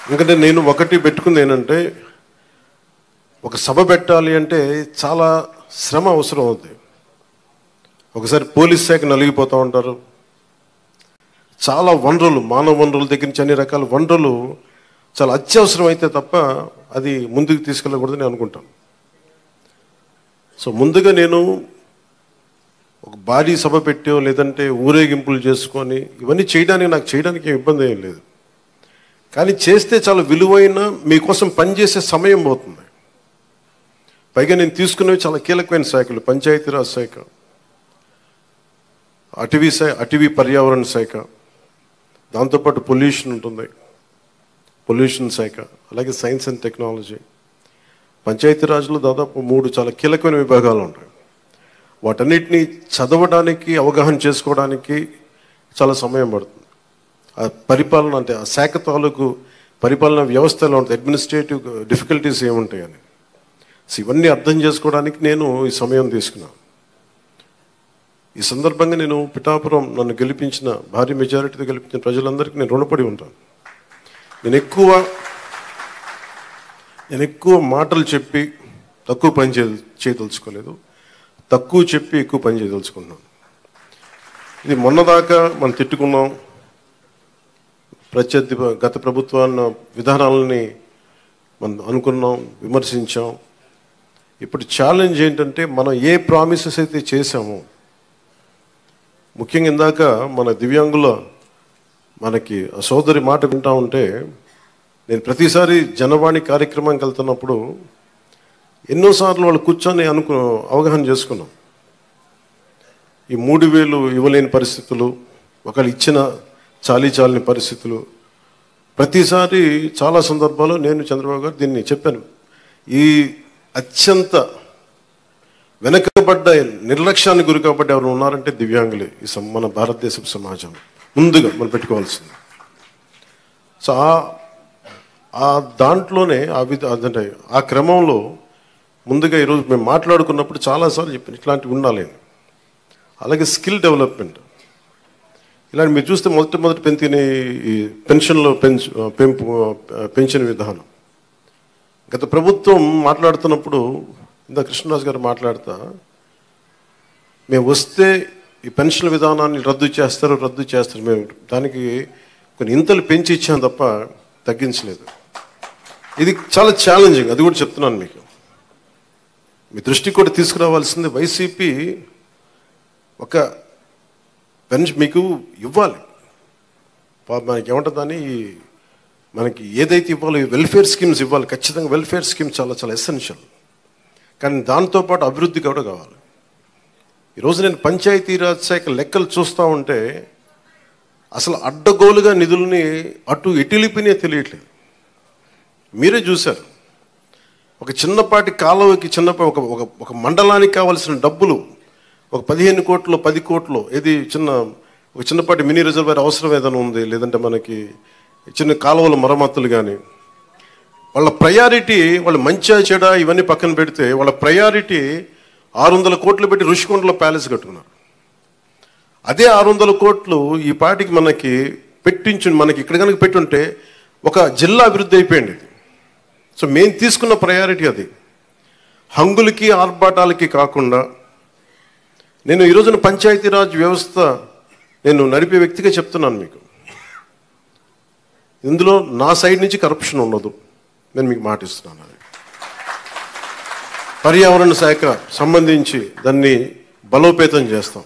ఎందుకంటే నేను ఒకటి పెట్టుకుంది ఏంటంటే, ఒక సభ పెట్టాలి అంటే చాలా శ్రమ అవసరం అవుతుంది. ఒకసారి పోలీస్ శాఖ నలిగిపోతూ ఉంటారు. చాలా వనరులు, మానవ వనరుల దగ్గర నుంచి అన్ని రకాల వనరులు చాలా అత్యవసరం అయితే తప్ప అది ముందుకు తీసుకెళ్ళకూడదని అనుకుంటాను. సో ముందుగా నేను ఒక భారీ సభ పెట్టో లేదంటే ఊరేగింపులు చేసుకొని ఇవన్నీ చేయడానికి ఇబ్బంది ఏం లేదు. కానీ చేస్తే చాలా విలువైన మీకోసం పనిచేసే సమయం పోతుంది. పైగా నేను తీసుకునేవి చాలా కీలకమైన శాఖలు: పంచాయతీరాజ్ శాఖ, అటవీ పర్యావరణ శాఖ, దాంతోపాటు పొల్యూషన్ ఉంటుంది, పొల్యూషన్ శాఖ, అలాగే సైన్స్ అండ్ టెక్నాలజీ. పంచాయతీరాజ్లో దాదాపు 3 చాలా కీలకమైన విభాగాలు ఉంటాయి. వాటన్నిటినీ చదవడానికి, అవగాహన చేసుకోవడానికి చాలా సమయం పడుతుంది. ఆ పరిపాలన అంటే ఆ శాఖ తాలూకు పరిపాలన వ్యవస్థలో ఉంటుంది, అడ్మినిస్ట్రేటివ్ డిఫికల్టీస్ ఏముంటాయని. సో ఇవన్నీ అర్థం చేసుకోవడానికి నేను ఈ సమయం తీసుకున్నాను. ఈ సందర్భంగా నేను పిఠాపురం నన్ను గెలిపించిన, భారీ మెజారిటీతో గెలిపించిన ప్రజలందరికీ నేను రుణపడి ఉంటాను. నేను ఎక్కువ మాటలు చెప్పి తక్కువ పని చేయదలుచుకోలేదు, తక్కువ చెప్పి ఎక్కువ పని చేయదలుచుకున్నాను. ఇది మొన్నదాకా మనం తిట్టుకున్నాం, గత ప్రభుత్వాన్ని విధానాలని మనం అనుకున్నాం, విమర్శించాం. ఇప్పుడు ఛాలెంజ్ ఏంటంటే, మనం ఏ ప్రామిసెస్ అయితే చేశామో, ముఖ్యంగా ఇందాక మన దివ్యాంగుల మనకి సోదరి మాట వింటా ఉంటే, నేను ప్రతిసారి జనవాణి కార్యక్రమానికి వెళ్తున్నప్పుడు ఎన్నోసార్లు వాళ్ళు కూర్చొని అవగాహన చేసుకున్నాం. ఈ 3,000 ఇవ్వలేని పరిస్థితులు, ఒకళ్ళు ఇచ్చిన చాలని పరిస్థితులు. ప్రతిసారి చాలా సందర్భాల్లో నేను చంద్రబాబు గారు దీన్ని చెప్పాను. ఈ అత్యంత వెనకబడ్డ, నిర్లక్ష్యానికి గురి కాబట్టి ఎవరు ఉన్నారంటే దివ్యాంగులే ఈ మన భారతదేశ సమాజం ముందుగా మనం పెట్టుకోవాల్సింది. సో ఆ దాంట్లోనే అదంటే ఆ క్రమంలో ముందుగా ఈరోజు మేము మాట్లాడుకున్నప్పుడు చాలాసార్లు చెప్పాను ఇట్లాంటివి ఉండాలి. అలాగే స్కిల్ డెవలప్మెంట్, ఇలాంటి మీరు చూస్తే మొదటి పెంచిన ఈ పెన్షన్లో పెన్షన్ విధానం. గత ప్రభుత్వం మాట్లాడుతున్నప్పుడు ఇందా కృష్ణరాజు గారు మాట్లాడుతా, మేము వస్తే ఈ పెన్షన్ విధానాన్ని రద్దు చేస్తారు. మేము దానికి కొన్ని ఇంతలు పెంచి ఇచ్చాం తప్ప తగ్గించలేదు. ఇది చాలా ఛాలెంజింగ్, అది కూడా చెప్తున్నాను మీకు. మీ దృష్టికి కూడా తీసుకురావాల్సింది, వైసీపీ ఒక పెన్షన్ మీకు ఇవ్వాలి. మనకి ఏమంటుందని, మనకి ఏదైతే ఇవ్వాలో వెల్ఫేర్ స్కీమ్స్ ఇవ్వాలి. ఖచ్చితంగా వెల్ఫేర్ స్కీమ్ చాలా చాలా ఎసెన్షియల్. కానీ దాంతోపాటు అభివృద్ధి కూడా కావాలి. ఈరోజు నేను పంచాయతీరాజ్ శాఖ లెక్కలు చూస్తూ ఉంటే అసలు అడ్డగోలుగా నిధుల్ని అటు ఎటులిపినే తెలియట్లేదు. మీరే చూశారు, ఒక చిన్నపాటి కాలువకి ఒక మండలానికి కావాల్సిన డబ్బులు ఒక 15 కోట్లు 10 కోట్లు ఏది ఒక చిన్నపాటి మినీ రిజర్వాయర్ అవసరం ఏదైనా ఉంది, లేదంటే మనకి చిన్న కాలువల మరమ్మతులు కానీ, వాళ్ళ ప్రయారిటీ, వాళ్ళు మంచిగా చెడ ఇవన్నీ పక్కన పెడితే వాళ్ళ ప్రయారిటీ 600 కోట్లు పెట్టి ఋషికొండలో ప్యాలెస్ కట్టుకున్నారు. అదే 600 కోట్లు ఈ పాటికి మనకి మనకి ఇక్కడ కనుక పెట్టుంటే ఒక జిల్లా అభివృద్ధి అయిపోయింది. సో మేము తీసుకున్న ప్రయారిటీ అది. హంగులకి ఆర్భాటాలకి కాకుండా, నేను ఈరోజున పంచాయతీరాజ్ వ్యవస్థ నేను నడిపే వ్యక్తిగా చెప్తున్నాను మీకు, ఇందులో నా సైడ్ నుంచి కరప్షన్ ఉండదు, నేను మీకు మాటిస్తున్నాను. అది పర్యావరణ శాఖ సంబంధించి దాన్ని బలోపేతం చేస్తాం.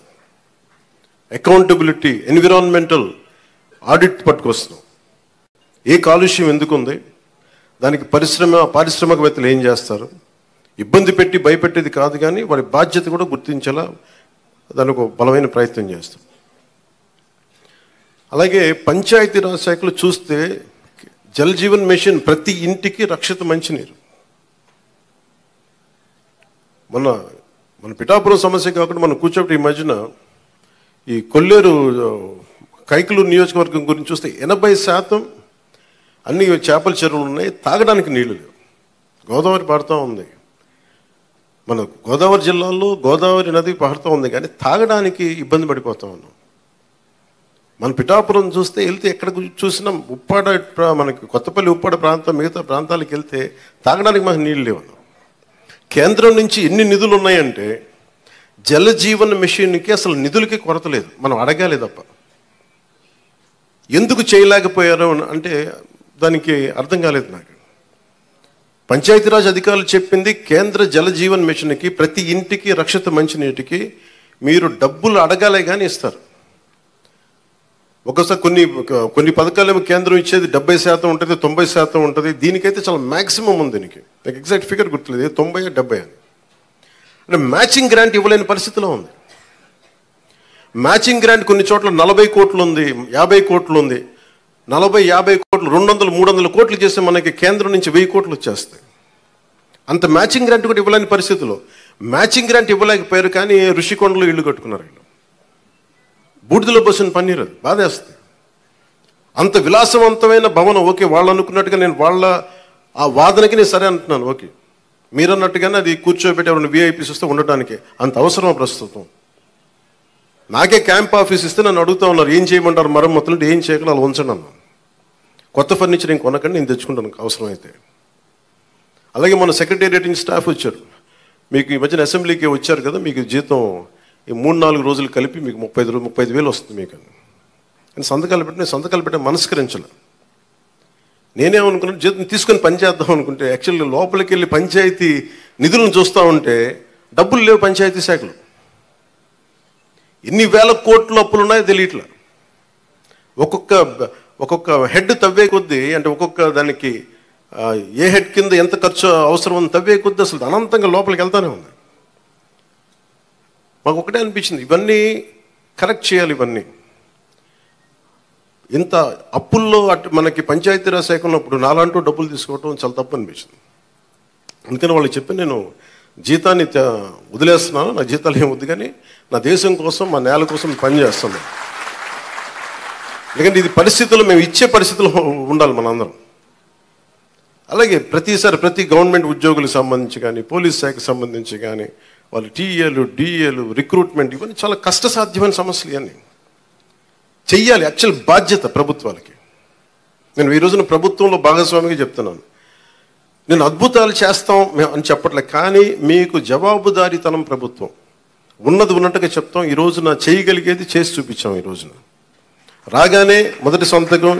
అకౌంటబిలిటీ, ఎన్విరాన్మెంటల్ ఆడిట్ పట్టుకొస్తున్నాం. ఏ కాలుష్యం ఎందుకు ఉంది, దానికి పారిశ్రామికవేత్తలు ఏం చేస్తారు, ఇబ్బంది పెట్టి భయపెట్టేది కాదు, కానీ వారి బాధ్యత కూడా గుర్తించేలా దానికి ఒక బలమైన ప్రయత్నం చేస్తాం. అలాగే పంచాయతీరాజ్ శాఖలు చూస్తే జల్ జీవన్ మిషన్, ప్రతి ఇంటికి రక్షిత మంచినీరు. మన పిఠాపురం సమస్య కాకుండా మనం కూర్చోబెట్టి ఈ మధ్యన ఈ కొల్లేరు కైకలూరు నియోజకవర్గం గురించి చూస్తే 80% అన్ని చేపల చెరువులు ఉన్నాయి, తాగడానికి నీళ్లు లేవు. గోదావరి పారుతూ ఉంది, మన గోదావరి జిల్లాలో గోదావరి నది పారుతూ ఉంది, కానీ తాగడానికి ఇబ్బంది పడిపోతూ ఉన్నాం. మన పిఠాపురం చూస్తే వెళ్తే ఎక్కడ చూసినా ఉప్పాడ మనకి కొత్తపల్లి ఉప్పాడ ప్రాంతం మిగతా ప్రాంతాలకు వెళ్తే తాగడానికి మనకు నీళ్ళు లేవు. కేంద్రం నుంచి ఎన్ని నిధులు ఉన్నాయంటే జలజీవన్ మిషన్కి అసలు నిధులకి కొరత లేదు, మనం అడగాలి తప్ప. ఎందుకు చేయలేకపోయారు అంటే దానికి అర్థం కాలేదు నాకు. పంచాయతీరాజ్ అధికారులు చెప్పింది కేంద్ర జలజీవన్ మిషన్కి ప్రతి ఇంటికి రక్షిత మంచినీటికి మీరు డబ్బులు అడగాలే కానీ ఇస్తారు. ఒకసారి కొన్ని పథకాలేమో కేంద్రం ఇచ్చేది 70% ఉంటుంది, 90% ఉంటుంది. దీనికైతే చాలా మ్యాక్సిమం ఉంది. దీనికి నాకు ఎగ్జాక్ట్ ఫిగర్ గుర్తులేదు, 90 70 అని. అంటే మ్యాచింగ్ గ్రాంట్ ఇవ్వలేని పరిస్థితిలో ఉంది. మ్యాచింగ్ గ్రాంట్ కొన్ని చోట్ల 40 కోట్లు ఉంది, 50 కోట్లు ఉంది. 40-50 కోట్లు 200-300 కోట్లు చేస్తే మనకి కేంద్రం నుంచి 1000 కోట్లు వచ్చేస్తాయి. అంత మ్యాచింగ్ గ్రాంట్ కూడా ఇవ్వలేని పరిస్థితిలో మ్యాచింగ్ గ్రాంట్ ఇవ్వలేకపోయారు, కానీ ఋషికొండలో ఇల్లు కట్టుకున్నారు. వీళ్ళు బూడిదలో పోసిన పన్నీరు, అది బాధేస్తుంది. అంత విలాసవంతమైన భవనం, ఓకే వాళ్ళు అనుకున్నట్టుగా నేను వాళ్ళ ఆ వాదనకి నేను సరే అంటున్నాను, ఓకే మీరు అన్నట్టుగానే అది కూర్చోబెట్టి ఎవరైనా విఐపీస్ వస్తే ఉండటానికి అంత అవసరం ప్రస్తుతం. నాకే క్యాంప్ ఆఫీస్ ఇస్తే నన్ను అడుగుతూ ఉన్నారు ఏం చేయమంటారు మరమ్మతులు అంటే ఏం చేయగల అలా ఉంచండి అన్నాను. కొత్త ఫర్నిచర్ ఏం కొనకండి, నేను తెచ్చుకుంటాను అవసరమైతే. అలాగే మన సెక్రటేరియట్ నుంచి స్టాఫ్ వచ్చారు, మీకు ఈ మధ్యన అసెంబ్లీకి వచ్చారు కదా, మీకు జీతం ఈ 3-4 రోజులు కలిపి మీకు 35,000 వస్తుంది మీకు అని సంతకాలు పెట్టే మనస్కరించాలి. నేనేమనుకున్నాను జీతం తీసుకొని పని చేద్దాం అనుకుంటే యాక్చువల్లీ లోపలికి వెళ్ళి పంచాయతీ నిధులను చూస్తూ ఉంటే డబ్బులు లేవు. పంచాయతీ శాఖలు ఎన్ని వేల కోట్ల అప్పులు ఉన్నాయో తెలియట్లా. ఒక్కొక్క హెడ్ తవ్వే కొద్దీ, అంటే ఒక్కొక్క దానికి ఏ హెడ్ కింద ఎంత ఖర్చు అవసరం ఉంది తవ్వే కొద్దీ అసలు అనంతంగా లోపలికి వెళ్తానే ఉంది. మాకు ఒకటే అనిపించింది, ఇవన్నీ కరెక్ట్ చేయాలి. ఇవన్నీ ఇంత అప్పుల్లో మనకి పంచాయతీరాజ్ శాఖ ఉన్నప్పుడు నాలంటూ డబ్బులు తీసుకోవటం చాలా తప్పు అనిపించింది. అందుకని వాళ్ళకి చెప్పి నేను జీతాన్ని వదిలేస్తున్నాను, నా జీతాలు ఏం వద్దు, కానీ నా దేశం కోసం మా నేల కోసం పనిచేస్తాను. ఎందుకంటే ఇది పరిస్థితుల్లో మేము ఇచ్చే పరిస్థితుల్లో ఉండాలి మనందరం. అలాగే ప్రతి గవర్నమెంట్ ఉద్యోగులకు సంబంధించి కానీ పోలీస్ శాఖకు సంబంధించి కానీ వాళ్ళు టీఏలు డిఏలు రిక్రూట్మెంట్ ఇవన్నీ చాలా కష్టసాధ్యమైన సమస్యలు. ఇవన్నీ చెయ్యాలి, యాక్చువల్ బాధ్యత ప్రభుత్వాలకి. నేను ఈ రోజున ప్రభుత్వంలో భాగస్వామిగా చెప్తున్నాను, నేను అద్భుతాలు చేస్తాం అని చెప్పట్లే, కానీ మీకు జవాబుదారీతనం ప్రభుత్వం ఉన్నది ఉన్నట్టుగా చెప్తాం. ఈ రోజున చేయగలిగేది చేసి చూపించాం. ఈ రోజున రాగానే మొదటి సంతకం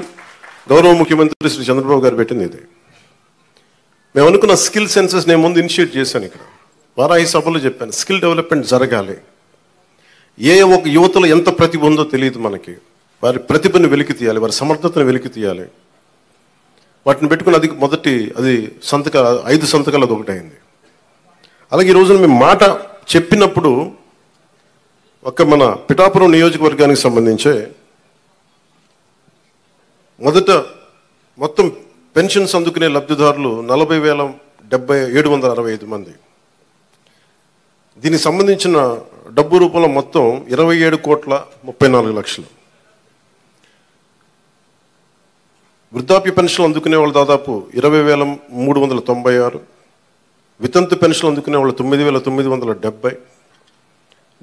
గౌరవ ముఖ్యమంత్రి శ్రీ చంద్రబాబు గారు పెట్టింది ఇదే. మేము అనుకున్న స్కిల్ సెన్సెస్ నేను ముందు ఇనిషియేట్ చేశాను. ఇక్కడ వారాహి సభలో చెప్పాను, స్కిల్ డెవలప్మెంట్ జరగాలి. ఒక యువతలో ఎంత ప్రతిభ ఉందో తెలియదు మనకి. వారి ప్రతిభను వెలికి తీయాలి, వారి సమర్థతను వెలికి తీయాలి. వాటిని పెట్టుకుని అది 5 సంతకాలు అది ఒకటైంది. అలాగే ఈ రోజున మేము మాట చెప్పినప్పుడు మన పిఠాపురం నియోజకవర్గానికి సంబంధించే మొత్తం పెన్షన్స్ అందుకునే లబ్ధిదారులు 40,765 మంది. దీనికి సంబంధించిన డబ్బు రూపంలో మొత్తం 27,34,00,000. వృద్ధాప్య పెన్షన్లు అందుకునే వాళ్ళు దాదాపు 20,396. వితంతు పెన్షన్లు అందుకునే వాళ్ళు 9,970.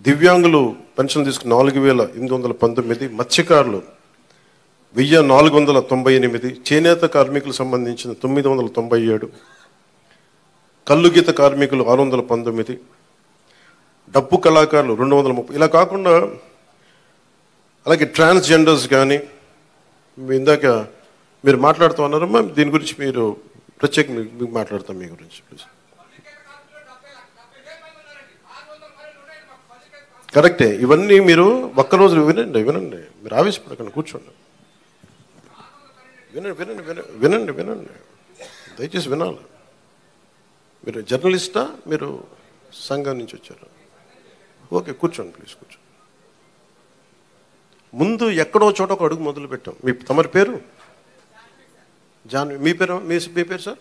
దివ్యాంగులు పెన్షన్ తీసుకుని 4,819. మత్స్యకారులు 1,498. చేనేత కార్మికులకు సంబంధించిన 997. కల్లుగీత కార్మికులు 619. డప్పు కళాకారులు 230. ఇలా కాకుండా అలాగే ట్రాన్స్జెండర్స్ కానీ ఇందాక మీరు మాట్లాడుతూ ఉన్నారమ్మా, దీని గురించి మీరు ప్రత్యేకంగా మీకు మాట్లాడతాం మీ గురించి ప్లీజ్. కరెక్టే, ఇవన్నీ మీరు ఒక్కరోజు వినండి, మీరు ఆవేశపడకండి, కూర్చోండి, వినండి, దయచేసి వినాలి. మీరు జర్నలిస్టా, మీరు సంఘం నుంచి వచ్చారు? ఓకే, కూర్చోండి ప్లీజ్, కూర్చోండి. ముందు ఎక్కడో చోట ఒక అడుగు మొదలు పెట్టాం. తమరి పేరు మీ పేరు సార్?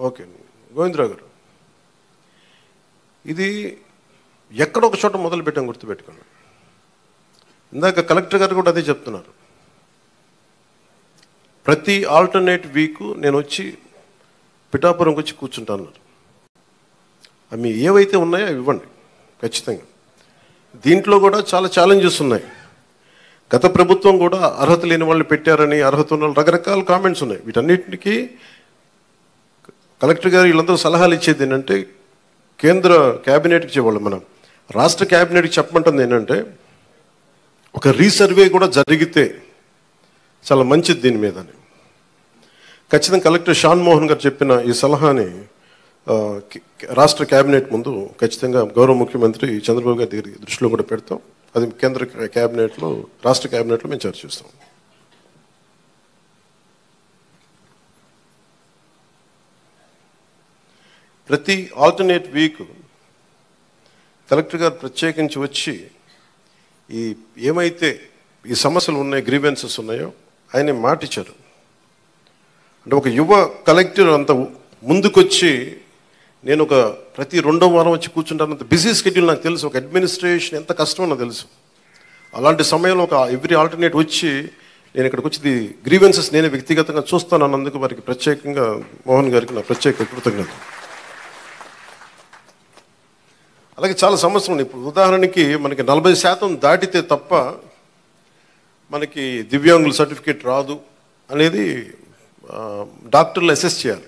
ఓకే, గోవిందరావు గారు. ఇది ఎక్కడొక చోట మొదలు పెట్టాం, గుర్తుపెట్టుకోండి. ఇందాక కలెక్టర్ గారు కూడా అదే చెప్తున్నారు. ప్రతి ఆల్టర్నేట్ వీక్ నేను వచ్చి పిఠాపురంకి వచ్చి కూర్చుంటాను. అవి ఏవైతే ఉన్నాయో అవి ఇవ్వండి ఖచ్చితంగా. దీంట్లో కూడా చాలా ఛాలెంజెస్ ఉన్నాయి. గత ప్రభుత్వం కూడా అర్హత లేని వాళ్ళని పెట్టారని, అర్హత ఉన్న రకరకాల కామెంట్స్ ఉన్నాయి. వీటన్నిటికీ కలెక్టర్ గారు వీళ్ళందరూ సలహాలు ఇచ్చేది ఏంటంటే, కేంద్ర క్యాబినెట్కి చెప్పాలి, మనం రాష్ట్ర క్యాబినెట్కి చెప్పమంటుంది ఏంటంటే, ఒక రీసర్వే కూడా జరిగితే చాలా మంచిది దీని మీద అని. ఖచ్చితంగా కలెక్టర్ షాన్ మోహన్ గారు చెప్పిన ఈ సలహాని రాష్ట్ర క్యాబినెట్ ముందు ఖచ్చితంగా గౌరవ ముఖ్యమంత్రి చంద్రబాబు గారి దగ్గర దృష్టిలో కూడా పెడతాం. అది కేంద్ర క్యాబినెట్లో, రాష్ట్ర క్యాబినెట్లో మేము చర్చిస్తాం. ప్రతి ఆల్టర్నేట్ వీక్ కలెక్టర్ గారు ప్రత్యేకించి వచ్చి ఈ ఏమైతే ఈ సమస్యలు ఉన్నాయి, గ్రీవెన్సెస్ ఉన్నాయో ఆయన మాటిచ్చారు. అంటే ఒక యువ కలెక్టర్ అంత ముందుకొచ్చి, నేను ఒక ప్రతి 2వ వారం వచ్చి కూర్చుంటానంత బిజీ షెడ్యూల్ నాకు తెలుసు, ఒక అడ్మినిస్ట్రేషన్ ఎంత కష్టమో నాకు తెలుసు. అలాంటి సమయంలో ఒక ఎవ్రీ ఆల్టర్నేట్ వచ్చి నేను ఇక్కడికి వచ్చి గ్రీవెన్సెస్ నేనే వ్యక్తిగతంగా చూస్తాను అన్నందుకు వారికి ప్రత్యేకంగా మోహన్ గారికి నా ప్రత్యేక కృతజ్ఞత. అలాగే చాలా సమస్యలు ఉన్నాయి. ఇప్పుడు ఉదాహరణకి మనకి 40% దాటితే తప్ప మనకి దివ్యాంగుల సర్టిఫికేట్ రాదు అనేది డాక్టర్లు అసెస్ చేయాలి.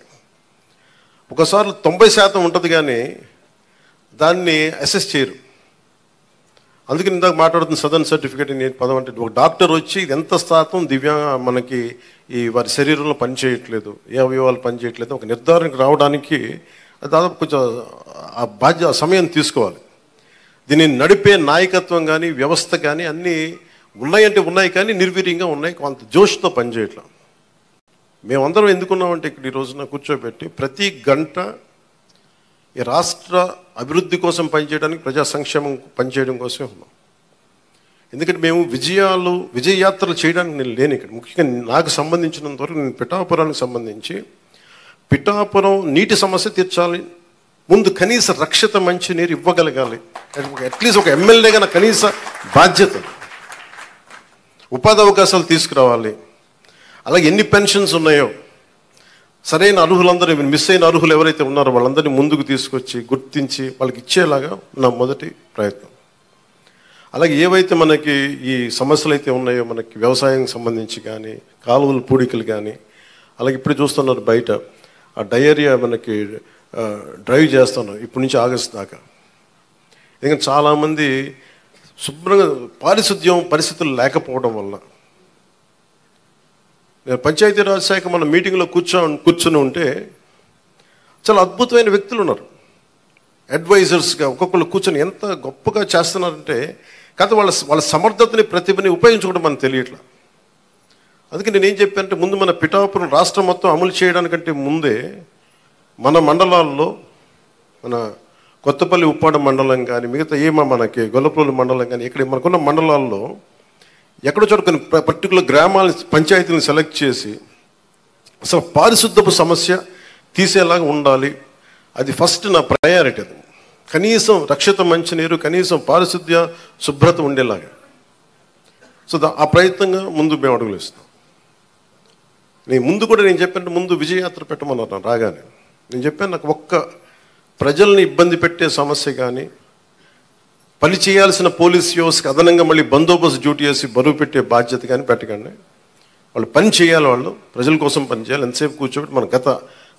ఒకసారి 90% ఉంటుంది కానీ దాన్ని అసెస్ చేయరు. అందుకని ఇందాక మాట్లాడుతున్న సదరన్ సర్టిఫికేట్ నేను పదం అంటే, ఒక డాక్టర్ వచ్చి ఇది ఎంత శాతం మనకి ఈ వారి శరీరంలో పనిచేయట్లేదు, ఏ అవయవాలు పనిచేయట్లేదు ఒక నిర్ధారణకు రావడానికి దాదాపు కొంచెం ఆ సమయం తీసుకోవాలి. దీన్ని నడిపే నాయకత్వం కానీ వ్యవస్థ కానీ అన్నీ ఉన్నాయంటే ఉన్నాయి, కానీ నిర్వీర్యంగా ఉన్నాయి, కొంత జోష్తో పనిచేయట్లేదు. మేమందరం ఎందుకున్నామంటే ఇక్కడ ఈ రోజున కూర్చోబెట్టి ప్రతి గంట ఈ రాష్ట్ర అభివృద్ధి కోసం పనిచేయడానికి, ప్రజా సంక్షేమం పనిచేయడం కోసమే ఉన్నాం. ఎందుకంటే మేము విజయయాత్రలు చేయడానికి నేను లేను ఇక్కడ. ముఖ్యంగా నాకు సంబంధించినంత వరకు నేను పిఠాపురానికి సంబంధించి పిఠాపురం నీటి సమస్య తీర్చాలి, ముందు కనీస రక్షిత మంచినీరు ఇవ్వగలగాలి, అట్లీస్ట్ ఒక ఎమ్మెల్యేగా నా కనీస బాధ్యత. ఉపాధి అవకాశాలు తీసుకురావాలి. అలాగే ఎన్ని పెన్షన్స్ ఉన్నాయో సరైన అర్హులందరూ, మిస్ అయిన అర్హులు ఎవరైతే ఉన్నారో వాళ్ళందరినీ ముందుకు తీసుకొచ్చి గుర్తించి వాళ్ళకి ఇచ్చేలాగా నా మొదటి ప్రయత్నం. అలాగే ఏవైతే మనకి ఈ సమస్యలు అయితే ఉన్నాయో, మనకి వ్యవసాయం సంబంధించి కానీ, కాలువల పూడికలు కానీ, అలాగే ఇప్పుడు చూస్తున్నారు బయట ఆ డయేరియా మనకి డ్రైవ్ చేస్తున్నారు ఇప్పటి నుంచి ఆగస్టు దాకా. ఎందుకంటే చాలామంది శుభ్రంగా పారిశుద్ధ్యం పరిస్థితులు లేకపోవడం వల్ల. నేను పంచాయతీరాజ్ శాఖ మన మీటింగ్లో కూర్చొని ఉంటే చాలా అద్భుతమైన వ్యక్తులు ఉన్నారు, అడ్వైజర్స్గా ఒక్కొక్కరు కూర్చొని ఎంత గొప్పగా చేస్తున్నారంటే, కాకపోతే వాళ్ళ సమర్థతని ప్రతిభని ఉపయోగించుకోవడం మనకు తెలియట్లా. అందుకే నేనేం చెప్పానంటే, ముందు మన పిఠాపురం రాష్ట్రం మొత్తం అమలు చేయడానికంటే ముందే మన మండలాల్లో, మన కొత్తపల్లి ఉప్పాడ మండలం కానీ, మిగతా మనకి గొల్లప్రోలు మండలం కానీ, ఇక్కడ మనకున్న మండలాల్లో ఎక్కడో చోట కొన్ని పర్టికులర్ గ్రామాలని, పంచాయతీలను సెలెక్ట్ చేసి అసలు పారిశుద్ధపు సమస్య తీసేలాగా ఉండాలి. అది ఫస్ట్ నా ప్రయారిటీ. అది కనీసం రక్షిత మంచినీరు, కనీసం పారిశుద్ధ్య శుభ్రత ఉండేలాగా. సో ఆ ప్రయత్నంగా ముందు మేము అడుగులు ఇస్తాం. ముందు కూడా నేను చెప్పాను, ముందు విజయయాత్ర పెట్టమన్నారు రాగానే. నేను చెప్పాను, నాకు ఒక్క ప్రజల్ని ఇబ్బంది పెట్టే సమస్య కానీ, పని చేయాల్సిన పోలీస్ వ్యవస్థకి అదనంగా మళ్ళీ బందోబస్తు డ్యూటీ చేసి బరువు పెట్టే బాధ్యత కానీ పెట్టకండి. వాళ్ళు పని చేయాలి, వాళ్ళు ప్రజల కోసం పని చేయాలి. ఎంతసేపు కూర్చోబెట్టి మనం గత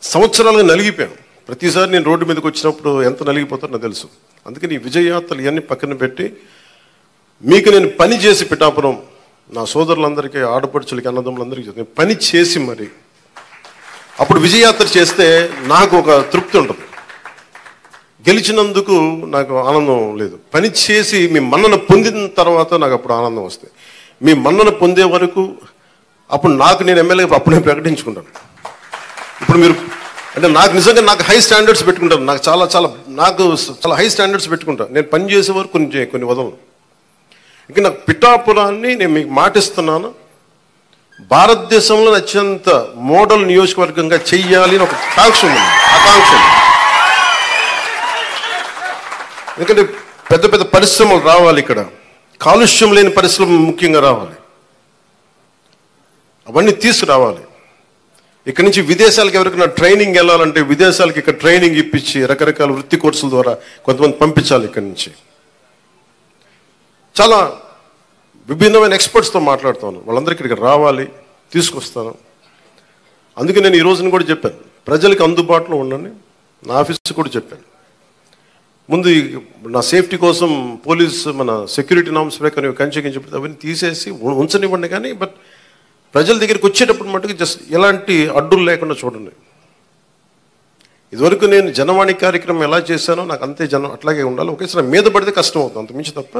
సంవత్సరాలుగా నలిగిపోయాం. ప్రతిసారి నేను రోడ్డు మీదకి వచ్చినప్పుడు ఎంత నలిగిపోతారో నాకు తెలుసు. అందుకని ఈ విజయయాత్రలు ఇవన్నీ పక్కన పెట్టి మీకు నేను పని చేసి పిఠాపురం నా సోదరులందరికీ, ఆడపడుచులకి, అన్నదమ్ములందరికీ నేను పని చేసి మరి అప్పుడు విజయయాత్ర చేస్తే నాకు ఒక తృప్తి ఉంటుంది. గెలిచినందుకు నాకు ఆనందం లేదు, పని చేసి మీ మన్నన పొందిన తర్వాత నాకు అప్పుడు ఆనందం వస్తుంది. మీ మన్నన పొందే వరకు అప్పుడు నేను ఎమ్మెల్యే అప్పుడు నేను ప్రకటించుకుంటాను. ఇప్పుడు మీరు అంటే నాకు నిజంగా హై స్టాండర్డ్స్ పెట్టుకుంటాను. నాకు చాలా హై స్టాండర్డ్స్ పెట్టుకుంటాను. నేను పని చేసే వరకు కొన్ని వదలను. ఇంకా నాకు పిఠాపురాన్ని నేను మీకు మాటిస్తున్నాను, భారతదేశంలో అత్యంత మోడల్ నియోజకవర్గంగా చెయ్యాలి అని ఒక ఆకాంక్ష ఉంది. ఎందుకంటే పెద్ద పెద్ద పరిశ్రమలు రావాలి, ఇక్కడ కాలుష్యం లేని పరిశ్రమలు ముఖ్యంగా రావాలి, అవన్నీ తీసుకురావాలి. ఇక్కడ నుంచి విదేశాలకు ఎవరికైనా ట్రైనింగ్ వెళ్ళాలంటే విదేశాలకు ఇక్కడ ట్రైనింగ్ ఇప్పించి రకరకాల వృత్తి కోర్సుల ద్వారా కొంతమంది పంపించాలి ఇక్కడి నుంచి. చాలా విభిన్నమైన ఎక్స్పర్ట్స్తో మాట్లాడుతాను, వాళ్ళందరికీ ఇక్కడికి రావాలి, తీసుకొస్తాను. అందుకే నేను ఈ రోజున కూడా చెప్పాను, ప్రజలకు అందుబాటులో ఉండండి. నా ఆఫీస్ కూడా చెప్పాను, ముందు నా సేఫ్టీ కోసం పోలీస్ మన సెక్యూరిటీ నామ్స్ ప్రకారం కంచె అవన్నీ తీసేసి ఉంచనివ్వండి, కానీ బట్ ప్రజల దగ్గరికి వచ్చేటప్పుడు మటుకు జస్ట్ ఎలాంటి అడ్డులు లేకుండా చూడండి. ఇదివరకు నేను జనవాణి కార్యక్రమం ఎలా చేశానో నాకు అంతే జనం అట్లాగే ఉండాలి. ఒకేసారి మీద పడితే కష్టం అవుతుంది, అంతమించి తప్ప